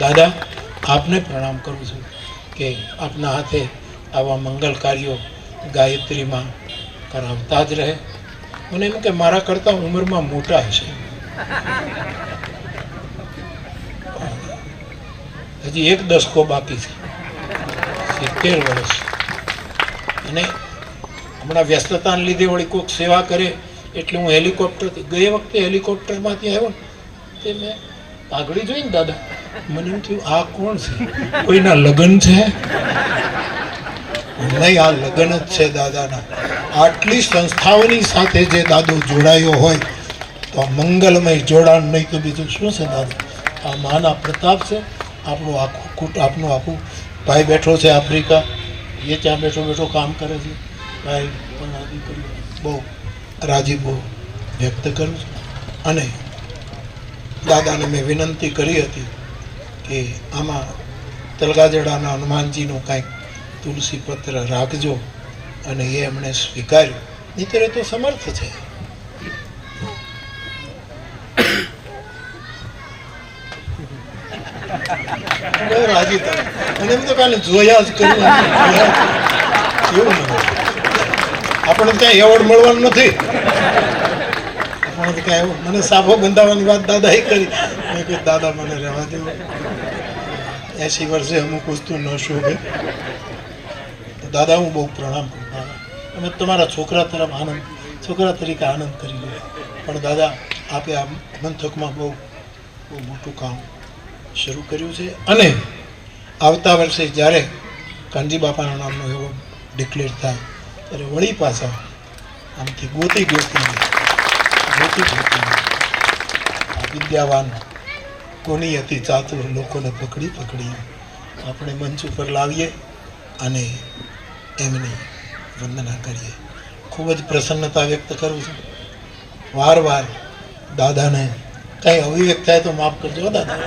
દાદા આપને પ્રણામ કરું છું કે આપના હાથે આવા મંગલ કાર્યો ગાયત્રીમાં કરાવતા જ રહે. મને એમ કે મારા કરતાં ઉંમરમાં મોટા હશે, હજી એક દસકો બાકી છે, 70 વર્ષ. અને હમણાં વ્યસ્તતાને લીધે વળી કોઈક સેવા કરે એટલે હું હેલિકોપ્ટરથી ગઈ વખતે હેલિકોપ્ટરમાંથી આવ્યો ને તે મેં પાઘડી જોઈને દાદા મને એમ થયું આ કોણ છે, કોઈના લગ્ન છે? નહીં, આ લગ્ન જ છે દાદાના. આટલી સંસ્થાઓની સાથે જે દાદો જોડાયો હોય તો આ મંગલમય જોડાણ નહીં તો બીજું શું છે દાદા? આ માના પ્રતાપ છે. આપણું આખું ભાઈ બેઠો છે આફ્રિકા, એ ત્યાં બેઠો બેઠો કામ કરે છે. ભાઈ પણ આ દીકરી બહુ રાજીપો વ્યક્ત કરું છું. અને દાદાને મેં વિનંતી કરી હતી કે આમાં તલગાજડાના હનુમાનજીનું કાંઈક તુલસી પત્ર રાખજો, અને એ એમણે સ્વીકાર્યું. નહીંતર તો સમર્થ છે. રાજી થાય અને એમ તો કાલે જોયા જ કરવું એવું ન હોય. આપણે ત્યાં એવોર્ડ મળવાનું નથી. આપણે ક્યાં એવું મને સાફો બંધાવવાની વાત દાદાએ કરી. મેં કહ્યું દાદા મને રહેવા દેવું, 80 વર્ષે અમુક વસ્તુ ન શોભે. દાદા હું બહુ પ્રણામ કરું. દાદા અમે તમારા છોકરા તરફ છોકરા તરીકે આનંદ કરી લે. પણ દાદા આપે આ મંથકમાં બહુ મોટું કામ શરૂ કર્યું છે. અને આવતા વર્ષે જ્યારે કાનજી બાપાના નામનો એવોર્ડ ડિક્લેર થાય ત્યારે વળી પાછા આમથી ગોતી આ વિદ્યાવાન કોની અતિ ચાતુર લોકોને પકડી આપણે મંચ ઉપર લાવીએ અને એમની વંદના કરીએ. ખૂબ જ પ્રસન્નતા વ્યક્ત કરું છું. વાર દાદાને કંઈ અવિવેક થાય તો માફ કરજો દાદા.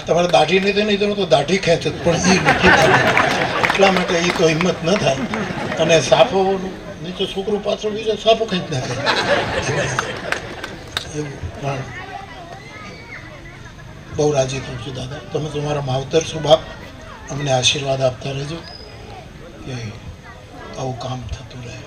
તમારે દાઢી નહીં તો દાઢી ખેંચે પણ એ નથી દાઢી. એટલા માટે એ તો હિંમત ન થાય. અને સાફો નીચે છોકરું પાછળ બીજો સાફો ખેંચ નાખે એવું. પણ બહુ રાજી થઉં છું દાદા. તમે તમારા માવતર છો બાપ, અમને આશીર્વાદ આપતા રહેજો કે આવું કામ થતું રહે.